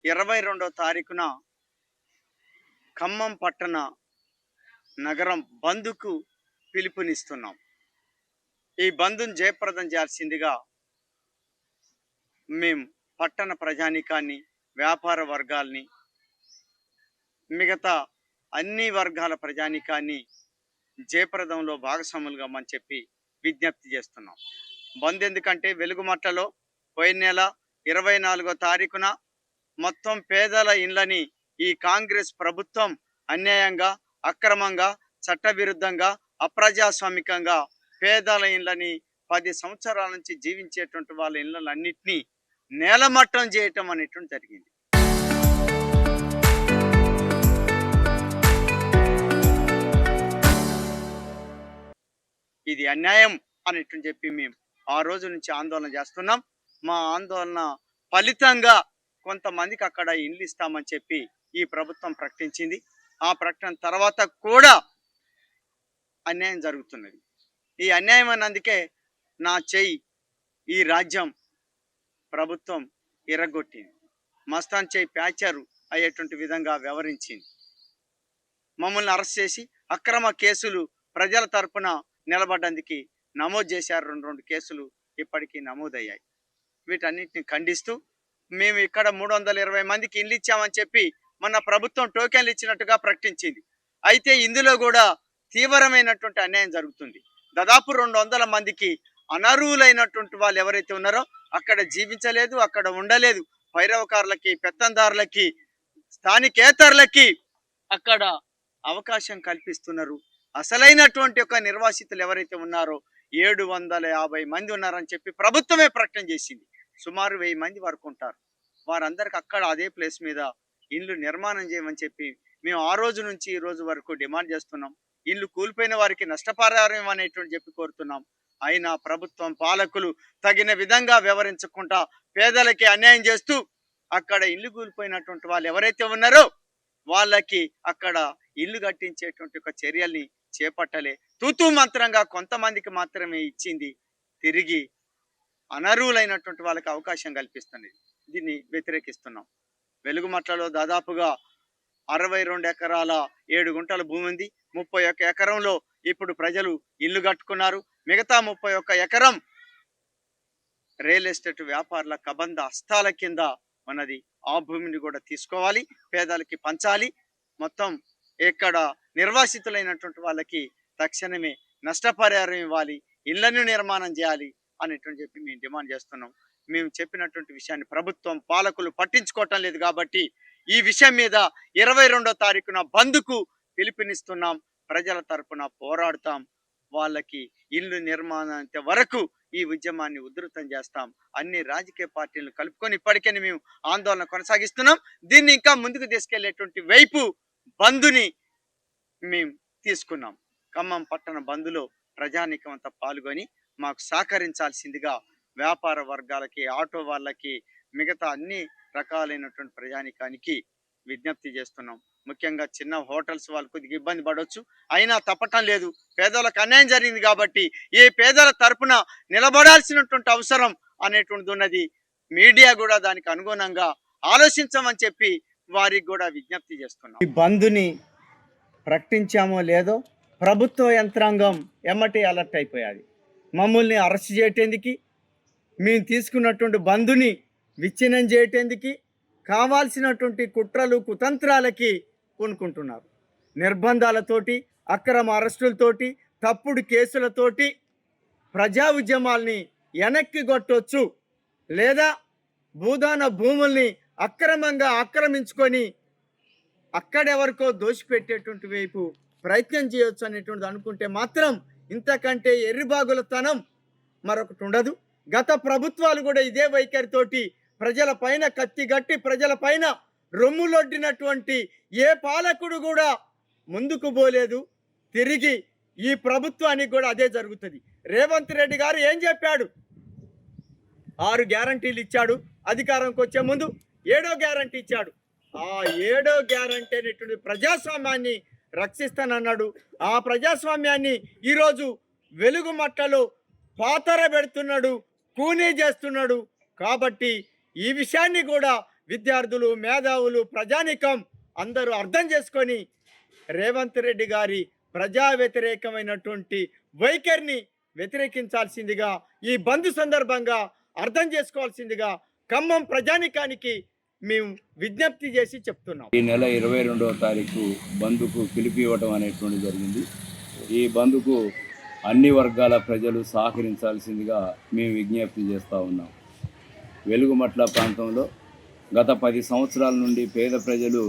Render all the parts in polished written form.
22వ తారీఖున ఖమ్మం పట్టణ నగరం బంద్కు పిలుపునిస్తున్నాం. ఈ బంద్ను జయప్రదం చేయాల్సిందిగా మేము పట్టణ ప్రజానీకాన్ని, వ్యాపార వర్గాల్ని, మిగతా అన్ని వర్గాల ప్రజానీకాన్ని జయప్రదంలో భాగస్వాములుగామని చెప్పి విజ్ఞప్తి చేస్తున్నాం. బంద్ ఎందుకంటే వెలుగుమట్టలో పోయిన నెల 24వ తారీఖున మొత్తం పేదల ఇండ్లని ఈ కాంగ్రెస్ ప్రభుత్వం అన్యాయంగా, అక్రమంగా, చట్టవిరుద్ధంగా, అప్రజాస్వామికంగా పేదల ఇండ్లని 10 సంవత్సరాల నుంచి జీవించేటువంటి వాళ్ళ ఇళ్ళన్నింటినీ నేలమట్టం చేయటం అనేటువంటి జరిగింది. ఇది అన్యాయం అనేటువంటి చెప్పి మేము ఆ రోజు నుంచి ఆందోళన చేస్తున్నాం. మా ఆందోళన ఫలితంగా కొంతమందికి అక్కడ ఇండ్లు ఇస్తామని చెప్పి ఈ ప్రభుత్వం ప్రకటించింది. ఆ ప్రకటన తర్వాత కూడా అన్యాయం జరుగుతున్నది. ఈ అన్యాయం అన్నందుకే నా చెయ్యి ఈ రాజ్యం ప్రభుత్వం ఎర్రగొట్టింది. మస్తాన్ చెయ్యి ప్యాచరు అయ్యేటువంటి విధంగా వ్యవహరించింది. మమ్మల్ని అరెస్ట్ చేసి అక్రమ కేసులు ప్రజల తరపున నిలబడ్డానికి నమోదు చేశారు. 2 కేసులు ఇప్పటికీ నమోదయ్యాయి. వీటన్నిటిని ఖండిస్తూ మేము ఇక్కడ 320 మందికి ఇండ్లు ఇచ్చామని చెప్పి మన ప్రభుత్వం టోకెన్లు ఇచ్చినట్టుగా ప్రకటించింది. అయితే ఇందులో కూడా తీవ్రమైనటువంటి అన్యాయం జరుగుతుంది. దాదాపు 200 మందికి అనర్హులైనటువంటి వాళ్ళు ఎవరైతే ఉన్నారో అక్కడ జీవించలేదు, అక్కడ ఉండలేదు. పైరవకారులకి, పెత్తందారులకి, స్థానికేతరులకి అక్కడ అవకాశం కల్పిస్తున్నారు. అసలైనటువంటి ఒక నిర్వాసితులు ఎవరైతే ఉన్నారో 750 మంది ఉన్నారని చెప్పి ప్రభుత్వమే ప్రకటన చేసింది. సుమారు 1000 మంది వరకు ఉంటారు. వారందరికి అక్కడ అదే ప్లేస్ మీద ఇల్లు నిర్మాణం చేయమని చెప్పి మేము ఆ రోజు నుంచి ఈ రోజు వరకు డిమాండ్ చేస్తున్నాం. ఇల్లు కూలిపోయిన వారికి నష్టపరిహారం అనేటువంటి చెప్పి కోరుతున్నాం. అయినా ప్రభుత్వం, పాలకులు తగిన విధంగా వ్యవహరించకుండా పేదలకి అన్యాయం చేస్తూ అక్కడ ఇల్లు కూలిపోయినటువంటి వాళ్ళు ఎవరైతే ఉన్నారో వాళ్ళకి అక్కడ ఇల్లు కట్టించేటువంటి ఒక చర్యల్ని చేపట్టలే. తూతూ మంత్రంగా కొంతమందికి మాత్రమే ఇచ్చింది. తిరిగి అనర్హులైనటువంటి వాళ్ళకి అవకాశం కల్పిస్తుంది. దీన్ని వ్యతిరేకిస్తున్నాం. వెలుగుమట్లలో దాదాపుగా 62 ఎకరాల 7 గుంటల భూమి ఉంది. 31 ఎకరంలో ఇప్పుడు ప్రజలు ఇల్లు కట్టుకున్నారు. మిగతా 31 ఎకరం రియల్ ఎస్టేట్ వ్యాపారుల కబంధ హస్తాల కింద ఉన్నది. ఆ భూమిని కూడా తీసుకోవాలి, పేదలకి పంచాలి. మొత్తం ఇక్కడ నిర్వాసితులైనటువంటి వాళ్ళకి తక్షణమే నష్టపరిహారం ఇవ్వాలి, ఇళ్లను నిర్మాణం చేయాలి అనేటువంటి చెప్పి మేము డిమాండ్ చేస్తున్నాం. మేము చెప్పినటువంటి విషయాన్ని ప్రభుత్వం, పాలకులు పట్టించుకోవటం లేదు. కాబట్టి ఈ విషయం మీద 22వ తారీఖున బంద్కు పిలుపునిస్తున్నాం. ప్రజల తరపున పోరాడుతాం. వాళ్ళకి ఇల్లు నిర్మాణం వరకు ఈ ఉద్యమాన్ని ఉధృతం చేస్తాం. అన్ని రాజకీయ పార్టీలను కలుపుకొని ఇప్పటికే మేము ఆందోళన కొనసాగిస్తున్నాం. దీన్ని ఇంకా ముందుకు తీసుకెళ్లేటువంటి వైపు బంద్ని మేము తీసుకున్నాం. ఖమ్మం పట్టణ బంద్లో ప్రజానీకం అంతా పాల్గొని మాకు సహకరించాల్సిందిగా వ్యాపార వర్గాలకి, ఆటో వాళ్ళకి, మిగతా అన్ని రకాలైనటువంటి ప్రజానీకానికి విజ్ఞప్తి చేస్తున్నాం. ముఖ్యంగా చిన్న హోటల్స్ వాళ్ళు కొద్దిగా ఇబ్బంది పడవచ్చు, అయినా తప్పటం లేదు. పేదలకు అన్యాయం జరిగింది కాబట్టి ఈ పేదల తరపున నిలబడాల్సినటువంటి అవసరం అనేటువంటిది ఉన్నది. మీడియా కూడా దానికి అనుగుణంగా ఆలోచించమని చెప్పి వారికి కూడా విజ్ఞప్తి చేస్తున్నాం. ఈ బంద్ని ప్రకటించామో లేదో ప్రభుత్వ యంత్రాంగం ఎమ్మటి అలర్ట్ అయిపోయాది. మమ్మల్ని అరెస్ట్ చేయటేందుకు, మేము తీసుకున్నటువంటి బంద్ని విచ్ఛిన్నం చేయటేందుకు కావాల్సినటువంటి కుట్రలు, కుతంత్రాలకి పూనుకుంటున్నారు. నిర్బంధాలతోటి, అక్రమ అరెస్టులతోటి, తప్పుడు కేసులతోటి ప్రజా ఉద్యమాల్ని వెనక్కి కొట్టొచ్చు, లేదా భూదాన భూముల్ని అక్రమంగా ఆక్రమించుకొని అక్కడెవరికో దోషిపెట్టేటువంటి వైపు ప్రయత్నం చేయొచ్చు అనేటువంటిది అనుకుంటే మాత్రం ఇంతకంటే ఎర్రిబాగులతనం మరొకటి ఉండదు. గత ప్రభుత్వాలు కూడా ఇదే వైఖరితోటి ప్రజల పైన కత్తిగట్టి, ప్రజల పైన రొమ్ములొడ్డినటువంటి ఏ పాలకుడు కూడా ముందుకు పోలేదు. తిరిగి ఈ ప్రభుత్వానికి కూడా అదే జరుగుతుంది. రేవంత్ రెడ్డి గారు ఏం చెప్పాడు? 6 గ్యారంటీలు ఇచ్చాడు. అధికారంకి వచ్చే ముందు 7వ గ్యారంటీ ఇచ్చాడు. ఆ 7వ గ్యారంటీ అనేటువంటి ప్రజాస్వామ్యాన్ని రక్షిస్తానన్నాడు. ఆ ప్రజాస్వామ్యాన్ని ఈరోజు వెలుగుమట్టలో పాతర పెడుతున్నాడు, కూనీ చేస్తున్నాడు. కాబట్టి ఈ విషయాన్ని కూడా విద్యార్థులు, మేధావులు, ప్రజానీకం అందరూ అర్థం చేసుకొని రేవంత్ రెడ్డి గారి ప్రజా వ్యతిరేకమైనటువంటి వైఖరిని వ్యతిరేకించాల్సిందిగా, ఈ బంద్ సందర్భంగా అర్థం చేసుకోవాల్సిందిగా ఖమ్మం ప్రజానీకానికి మేము విజ్ఞప్తి చేసి చెప్తున్నాం. ఈ నెల 22వ తారీఖు బంద్కు పిలుపు ఇవ్వటం అనేటువంటి జరిగింది. ఈ బంద్కు అన్ని వర్గాల ప్రజలు సహకరించాల్సిందిగా మేము విజ్ఞప్తి చేస్తూ ఉన్నాం. వెలుగుమట్ల ప్రాంతంలో గత 10 సంవత్సరాల నుండి పేద ప్రజలు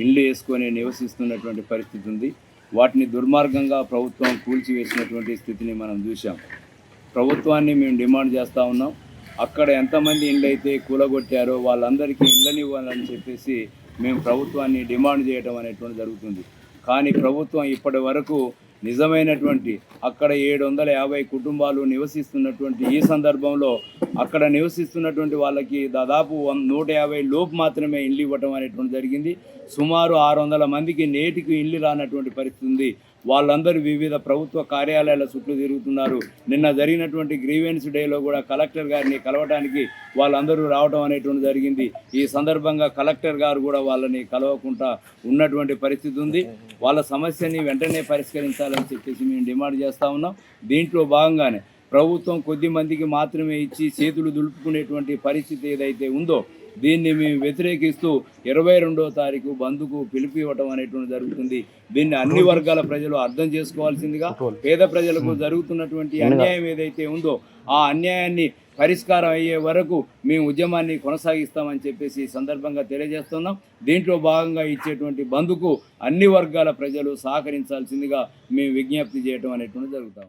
ఇళ్ళు వేసుకొని నివసిస్తున్నటువంటి పరిస్థితి ఉంది. వాటిని దుర్మార్గంగా ప్రభుత్వం కూల్చివేసినటువంటి స్థితిని మనం చూసాం. ప్రభుత్వాన్ని మేము డిమాండ్ చేస్తూ ఉన్నాం. అక్కడ ఎంతమంది ఇళ్ళు అయితే కూలగొట్టారో వాళ్ళందరికీ ఇళ్ళనివ్వాలని చెప్పేసి మేము ప్రభుత్వాన్ని డిమాండ్ చేయడం అనేటువంటి జరుగుతుంది. కానీ ప్రభుత్వం ఇప్పటి వరకు నిజమైనటువంటి అక్కడ 750 కుటుంబాలు నివసిస్తున్నటువంటి ఈ సందర్భంలో అక్కడ నివసిస్తున్నటువంటి వాళ్ళకి దాదాపు 150 లోపు మాత్రమే ఇల్లు ఇవ్వటం అనేటువంటి జరిగింది. సుమారు 600 మందికి నేటికి ఇల్లు రానటువంటి పరిస్థితి ఉంది. వాళ్ళందరూ వివిధ ప్రభుత్వ కార్యాలయాల చుట్టూ తిరుగుతున్నారు. నిన్న జరిగినటువంటి గ్రీవెన్స్ డేలో కూడా కలెక్టర్ గారిని కలవటానికి వాళ్ళందరూ రావడం అనేటువంటి జరిగింది. ఈ సందర్భంగా కలెక్టర్ గారు కూడా వాళ్ళని కలవకుండా ఉన్నటువంటి పరిస్థితి ఉంది. వాళ్ళ సమస్యని వెంటనే పరిష్కరించాలని చెప్పేసి మేము డిమాండ్ చేస్తూ ఉన్నాం. దీంట్లో భాగంగానే ప్రభుత్వం కొద్ది మందికి మాత్రమే ఇచ్చి చేతులు దులుపుకునేటువంటి పరిస్థితి ఏదైతే ఉందో దీన్ని మేము వ్యతిరేకిస్తూ 22వ తారీఖు బంద్కు పిలుపు ఇవ్వటం అనేటువంటి జరుగుతుంది. దీన్ని అన్ని వర్గాల ప్రజలు అర్థం చేసుకోవాల్సిందిగా, పేద ప్రజలకు జరుగుతున్నటువంటి అన్యాయం ఏదైతే ఉందో ఆ అన్యాయాన్ని పరిష్కారం అయ్యే వరకు మేము ఉద్యమాన్ని కొనసాగిస్తామని చెప్పేసి ఈ సందర్భంగా తెలియజేస్తున్నాం. దీంట్లో భాగంగా ఇచ్చేటువంటి బంద్కు అన్ని వర్గాల ప్రజలు సహకరించాల్సిందిగా మేము విజ్ఞప్తి చేయడం అనేటువంటి జరుగుతాం.